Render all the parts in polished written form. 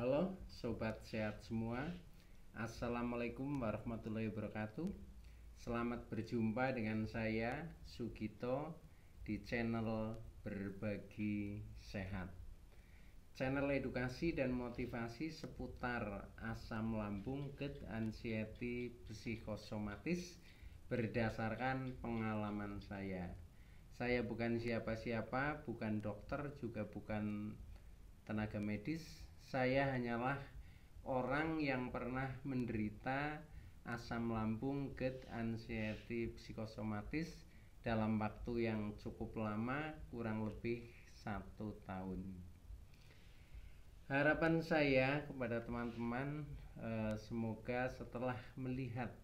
Halo sobat sehat semua. Assalamualaikum warahmatullahi wabarakatuh. Selamat berjumpa dengan saya Sugito di channel Berbagi Sehat, channel edukasi dan motivasi seputar asam lambung, gut, anxiety, psikosomatis berdasarkan pengalaman saya. Saya bukan siapa-siapa, bukan dokter, juga bukan tenaga medis. Saya hanyalah orang yang pernah menderita asam lambung, gut, anxiety, psikosomatis dalam waktu yang cukup lama, kurang lebih 1 tahun. Harapan saya kepada teman-teman, semoga setelah melihat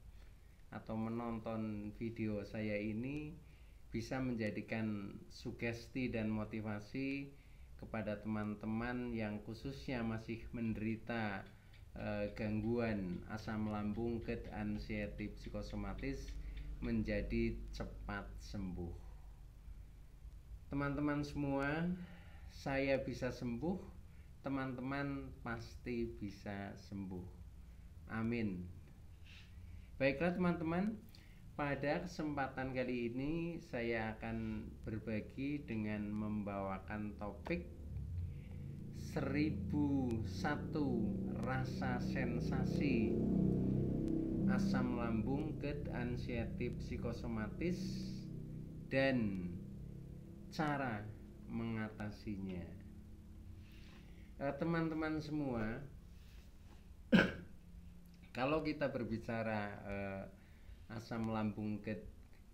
atau menonton video saya ini bisa menjadikan sugesti dan motivasi kepada teman-teman yang khususnya masih menderita gangguan asam lambung, gut, anxiety, psikosomatis menjadi cepat sembuh. Teman-teman semua, saya bisa sembuh, teman-teman pasti bisa sembuh. Amin. Baiklah teman-teman, pada kesempatan kali ini saya akan berbagi dengan membawakan topik 1001 rasa sensasi asam lambung, gut, anxiety, psikosomatis dan cara mengatasinya. Teman-teman semua, kalau kita berbicara asam lambung, gut,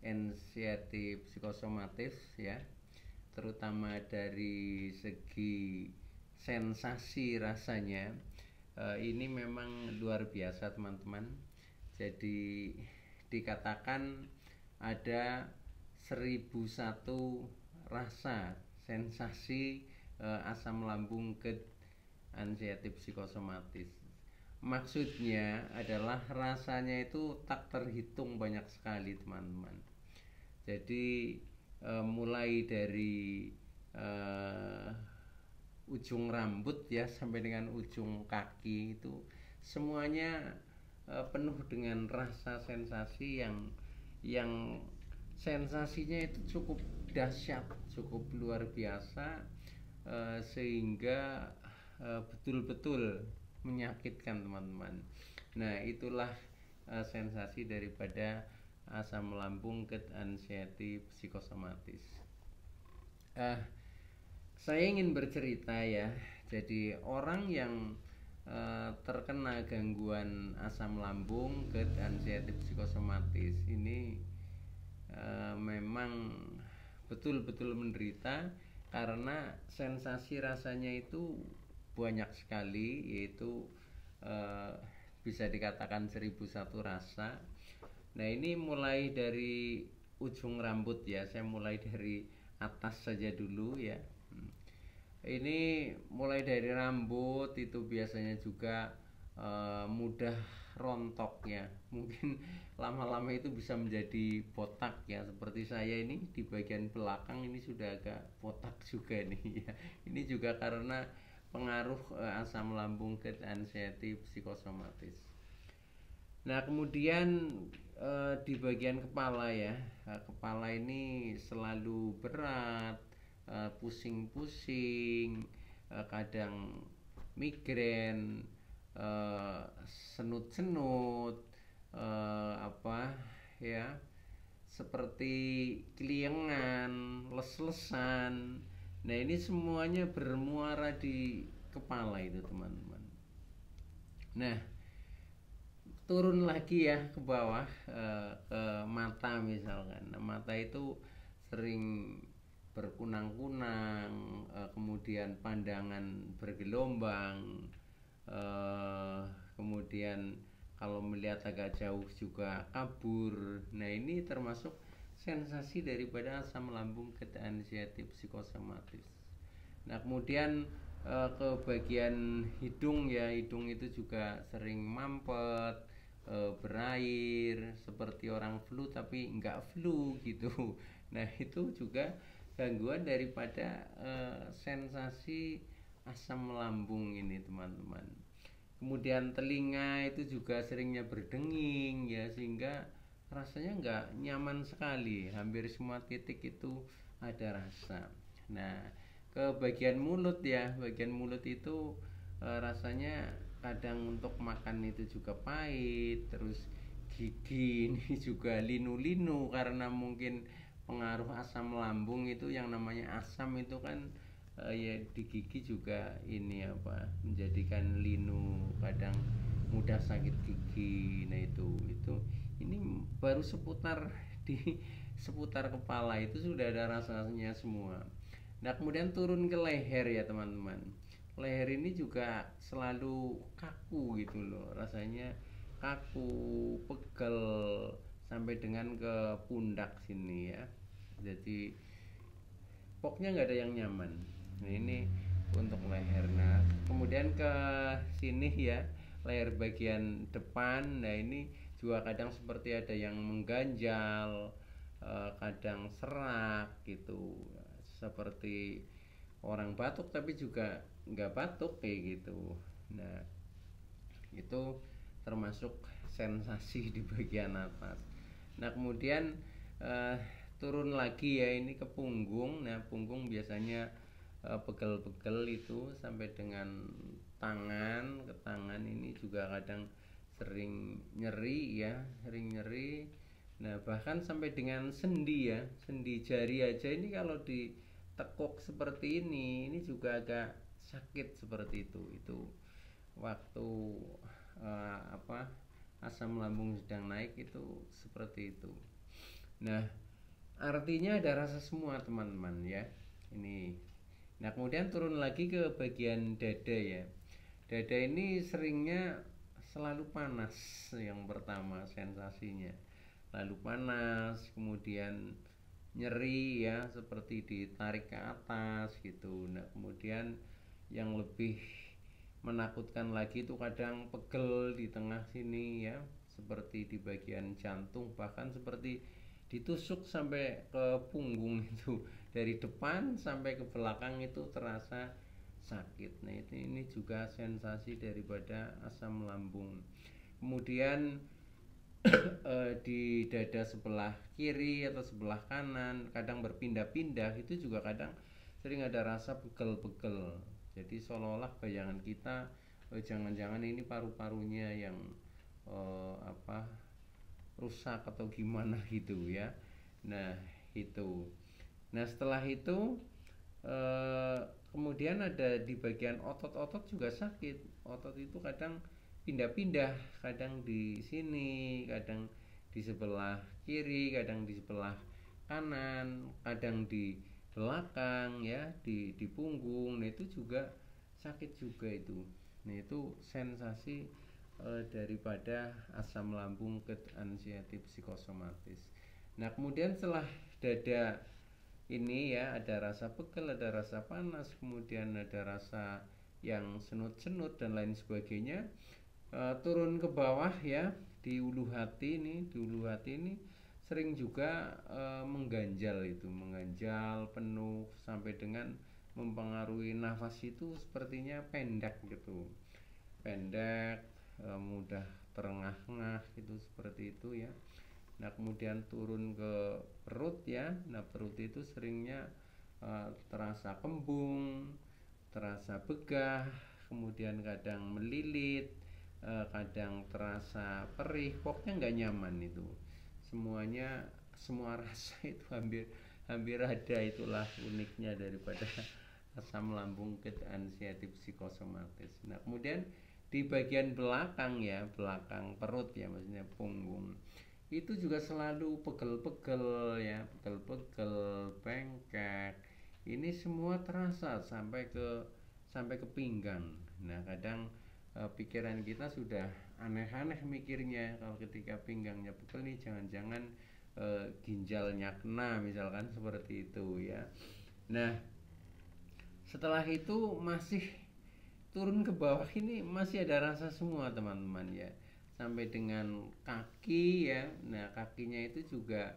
anxiety, psikosomatis ya, terutama dari segi sensasi rasanya, ini memang luar biasa teman-teman. Jadi dikatakan ada 1001 rasa sensasi asam lambung, gut, anxiety, psikosomatis. Maksudnya adalah rasanya itu tak terhitung banyak sekali teman-teman. Jadi mulai dari ujung rambut ya sampai dengan ujung kaki itu semuanya penuh dengan rasa sensasi yang sensasinya itu cukup dahsyat, cukup luar biasa, sehingga betul-betul menyakitkan teman-teman. Nah, itulah sensasi daripada asam lambung, gut, anxiety, psikosomatis. Saya ingin bercerita ya. Jadi orang yang terkena gangguan asam lambung, gut, anxiety, psikosomatis ini memang betul-betul menderita karena sensasi rasanya itu banyak sekali, yaitu bisa dikatakan 1001 rasa. Nah, ini mulai dari ujung rambut ya, saya mulai dari atas saja dulu ya. Ini mulai dari rambut itu biasanya juga mudah rontok ya, mungkin lama-lama itu bisa menjadi botak ya, seperti saya ini di bagian belakang ini sudah agak botak juga nih ya. Ini juga karena pengaruh asam lambung, gut, anxiety, psikosomatis. Nah, kemudian di bagian kepala ya, kepala ini selalu berat, pusing-pusing, kadang migrain, senut-senut, apa ya, seperti keliengan, les-lesan. Nah, ini semuanya bermuara di kepala itu teman-teman. Nah, turun lagi ya ke bawah, ke mata misalkan. Nah, mata itu sering berkunang-kunang, kemudian pandangan bergelombang, kemudian kalau melihat agak jauh juga kabur. Nah, ini termasuk sensasi daripada asam lambung, gut, anxiety, psikosomatis. Nah, kemudian ke bagian hidung ya, hidung itu juga sering mampet, berair seperti orang flu tapi enggak flu gitu. Nah, itu juga gangguan daripada sensasi asam lambung ini teman-teman. Kemudian telinga itu juga seringnya berdenging ya, sehingga rasanya nggak nyaman sekali. Hampir semua titik itu ada rasa. Nah, ke bagian mulut ya, bagian mulut itu rasanya kadang untuk makan itu juga pahit. Terus gigi ini juga linu-linu karena mungkin pengaruh asam lambung. Itu yang namanya asam itu kan ya di gigi juga ini apa, menjadikan linu, kadang mudah sakit gigi. Nah itu ini baru seputar di seputar kepala itu sudah ada rasanya semua. Nah kemudian turun ke leher ya teman-teman. Leher ini juga selalu kaku gitu loh, rasanya kaku, pegel sampai dengan ke pundak sini ya. Jadi pokoknya nggak ada yang nyaman. Nah ini untuk leher. Nah kemudian ke sini ya, leher bagian depan. Nah ini juga kadang seperti ada yang mengganjal, kadang serak gitu, seperti orang batuk tapi juga nggak batuk kayak gitu. Nah itu termasuk sensasi di bagian atas. Nah kemudian eh, turun lagi ya, ini ke punggung. Nah punggung biasanya pegel-pegel itu sampai dengan tangan. Ke tangan ini juga kadang sering nyeri ya, sering nyeri. Nah bahkan sampai dengan sendi ya, sendi jari aja ini kalau ditekuk seperti ini juga agak sakit seperti itu waktu apa, asam lambung sedang naik itu seperti itu. Nah artinya ada rasa semua teman-teman ya ini. Nah kemudian turun lagi ke bagian dada ya. Dada ini seringnya selalu panas, yang pertama sensasinya lalu panas, kemudian nyeri ya, seperti ditarik ke atas gitu. Nah kemudian yang lebih menakutkan lagi itu kadang pegel di tengah sini ya, seperti di bagian jantung, bahkan seperti ditusuk sampai ke punggung itu, dari depan sampai ke belakang itu terasa sakit. Nah ini juga sensasi daripada asam lambung. Kemudian di dada sebelah kiri atau sebelah kanan kadang berpindah-pindah, itu juga kadang sering ada rasa pegel-pegel. Jadi seolah-olah bayangan kita jangan-jangan ini paru-parunya yang apa, rusak atau gimana gitu ya. Nah itu. Nah setelah itu eh, kemudian ada di bagian otot-otot juga sakit. Otot itu kadang pindah-pindah, kadang di sini, kadang di sebelah kiri, kadang di sebelah kanan, kadang di belakang ya, di punggung. Nah itu juga sakit juga itu. Nah itu sensasi daripada asam lambung keanxiety psikosomatis. Nah kemudian setelah dada ini ya, ada rasa pegel, ada rasa panas, kemudian ada rasa yang senut-senut dan lain sebagainya. Turun ke bawah ya, di ulu hati ini, di ulu hati ini sering juga mengganjal, itu mengganjal penuh sampai dengan mempengaruhi nafas, itu sepertinya pendek gitu, pendek, mudah terengah-engah gitu, seperti itu ya. Nah kemudian turun ke perut ya. Nah perut itu seringnya terasa kembung, terasa begah, kemudian kadang melilit, kadang terasa perih, pokoknya nggak nyaman itu. Semuanya, semua rasa itu hampir hampir ada. Itulah uniknya daripada asam lambung keanxiety psikosomatis. Nah kemudian di bagian belakang ya, belakang perut ya, maksudnya punggung, itu juga selalu pegel-pegel ya, pegel-pegel, bengkak. Ini semua terasa sampai ke pinggang. Nah kadang pikiran kita sudah aneh-aneh mikirnya, kalau ketika pinggangnya pegel nih jangan-jangan ginjalnya kena misalkan, seperti itu ya. Nah setelah itu masih turun ke bawah ini masih ada rasa semua teman-teman ya, sampai dengan kaki ya. Nah kakinya itu juga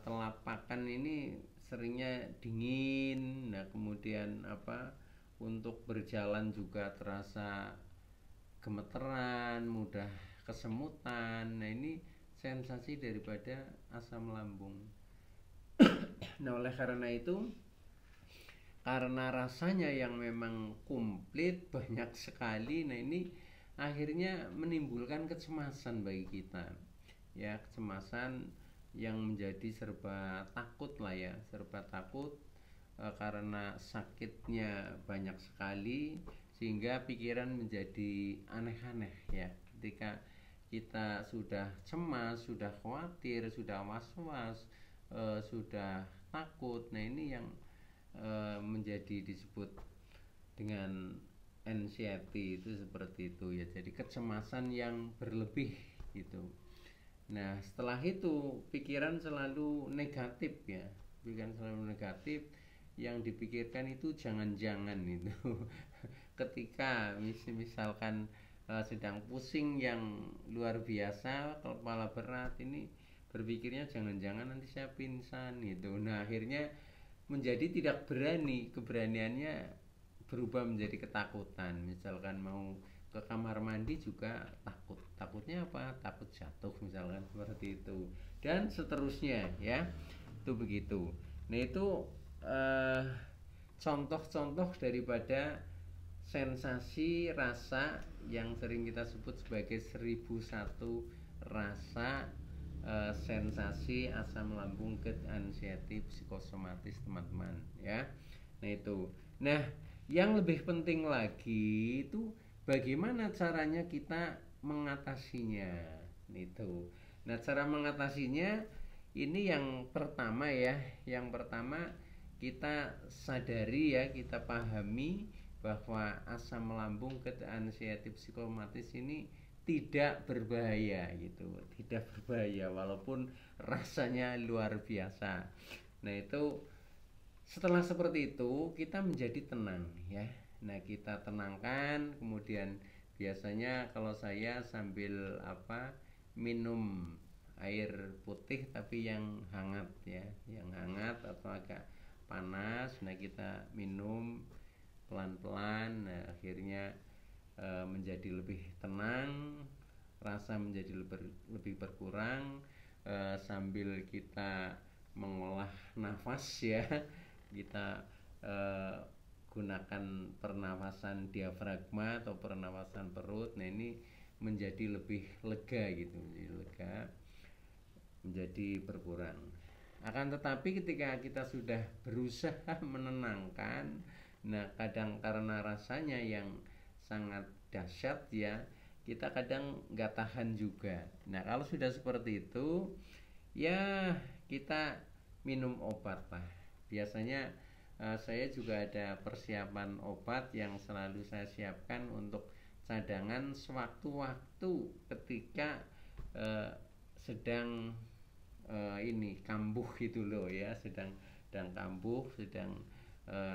telapakan ini seringnya dingin. Nah kemudian apa, untuk berjalan juga terasa gemeteran, mudah kesemutan. Nah, ini sensasi daripada asam lambung. Nah, oleh karena itu, karena rasanya yang memang komplit banyak sekali, nah ini akhirnya menimbulkan kecemasan bagi kita, ya, kecemasan yang menjadi serba takut lah ya, serba takut karena sakitnya banyak sekali, sehingga pikiran menjadi aneh-aneh ya. Ketika kita sudah cemas, sudah khawatir, sudah was-was, sudah takut, nah ini yang menjadi disebut dengan anxiety, itu seperti itu ya, jadi kecemasan yang berlebih gitu. Nah, setelah itu pikiran selalu negatif ya, pikiran selalu negatif, yang dipikirkan itu jangan-jangan itu ketika misalkan sedang pusing yang luar biasa, kepala berat, ini berpikirnya jangan-jangan nanti saya pingsan gitu. Nah, akhirnya menjadi tidak berani, keberaniannya berubah menjadi ketakutan. Misalkan mau ke kamar mandi juga takut, takutnya apa, takut jatuh misalkan, seperti itu, dan seterusnya ya, itu begitu. Nah, itu eh, contoh-contoh daripada sensasi rasa yang sering kita sebut sebagai 1001 rasa, sensasi asam lambung, GERD, anxiety, psikosomatis, teman-teman ya. Nah, itu. Nah, yang lebih penting lagi itu bagaimana caranya kita mengatasinya. Itu. Nah, cara mengatasinya ini yang pertama ya. Yang pertama, kita sadari ya, kita pahami bahwa asam lambung, GERD, anxiety, psikosomatis ini tidak berbahaya gitu, tidak berbahaya walaupun rasanya luar biasa. Nah, itu setelah seperti itu kita menjadi tenang ya. Nah, kita tenangkan, kemudian biasanya kalau saya sambil minum air putih tapi yang hangat ya, yang hangat atau agak panas. Nah, kita minum pelan-pelan, nah akhirnya menjadi lebih tenang, rasa menjadi lebih berkurang, sambil kita mengolah nafas ya, kita gunakan pernafasan diafragma atau pernafasan perut. Nah, ini menjadi lebih lega gitu, menjadi lega, menjadi berkurang. Akan tetapi ketika kita sudah berusaha menenangkan, nah kadang karena rasanya yang sangat dahsyat ya, kita kadang nggak tahan juga. Nah, kalau sudah seperti itu ya, kita minum obat lah. Biasanya saya juga ada persiapan obat yang selalu saya siapkan untuk cadangan sewaktu-waktu ketika sedang ini kambuh gitu loh ya, sedang kambuh, sedang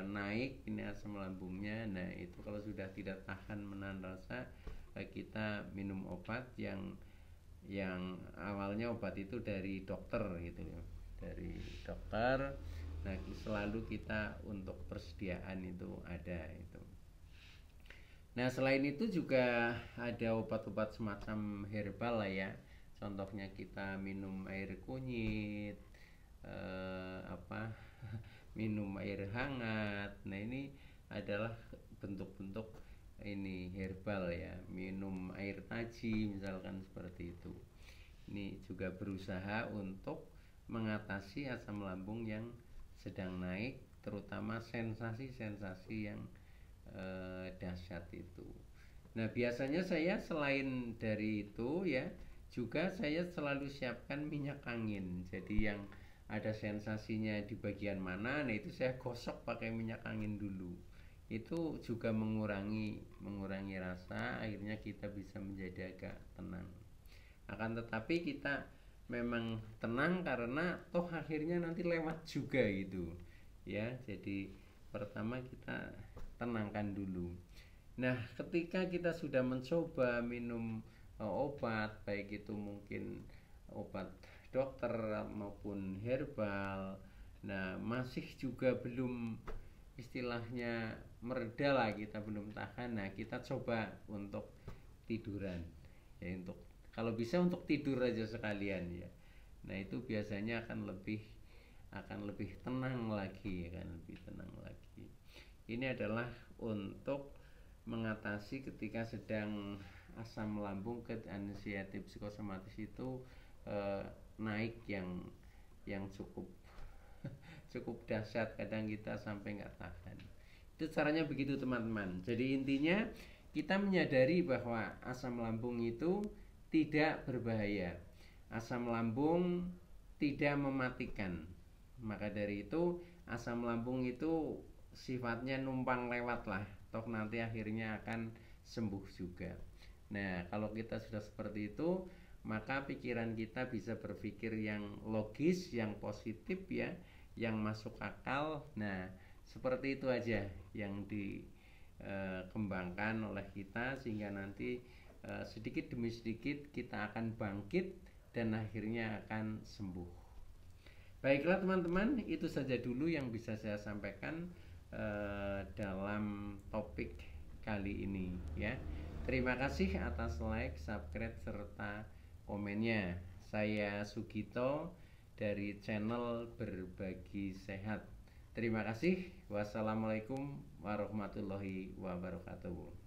naik ini asam lambungnya. Nah, itu kalau sudah tidak tahan menahan rasa, kita minum obat yang awalnya obat itu dari dokter gitu ya, dari dokter. Nah, selalu kita untuk persediaan itu ada itu. Nah, selain itu juga ada obat-obat semacam herbal lah ya. Contohnya kita minum air kunyit, apa minum air hangat. Nah, ini adalah bentuk-bentuk ini herbal ya. Minum air taji misalkan, seperti itu. Ini juga berusaha untuk mengatasi asam lambung yang sedang naik, terutama sensasi-sensasi yang dahsyat itu. Nah, biasanya saya selain dari itu ya, juga saya selalu siapkan minyak angin. Jadi yang ada sensasinya di bagian mana, nah itu saya gosok pakai minyak angin dulu. Itu juga mengurangi rasa, akhirnya kita bisa menjadi agak tenang. Akan tetapi kita memang tenang karena toh akhirnya nanti lewat juga gitu ya. Jadi pertama kita tenangkan dulu. Nah, ketika kita sudah mencoba minum obat, baik itu mungkin obat dokter maupun herbal, nah masih juga belum istilahnya mereda lah, kita belum tahan, nah kita coba untuk tiduran ya, untuk kalau bisa untuk tidur aja sekalian ya. Nah itu biasanya akan lebih tenang lagi, akan lebih tenang lagi. Ini adalah untuk mengatasi ketika sedang asam lambung ke anxiety psikosomatis itu naik yang cukup cukup dahsyat, kadang kita sampai nggak tahan. Itu caranya begitu teman-teman. Jadi intinya kita menyadari bahwa asam lambung itu tidak berbahaya, asam lambung tidak mematikan. Maka dari itu asam lambung itu sifatnya numpang lewat lah, toh nanti akhirnya akan sembuh juga. Nah kalau kita sudah seperti itu, maka pikiran kita bisa berpikir yang logis, yang positif ya, yang masuk akal. Nah seperti itu aja yang dikembangkan oleh kita, sehingga nanti sedikit demi sedikit kita akan bangkit dan akhirnya akan sembuh. Baiklah teman-teman, itu saja dulu yang bisa saya sampaikan dalam topik kali ini ya. Terima kasih atas like, subscribe, serta komennya. Saya Sugito dari channel Berbagi Sehat. Terima kasih. Wassalamualaikum warahmatullahi wabarakatuh.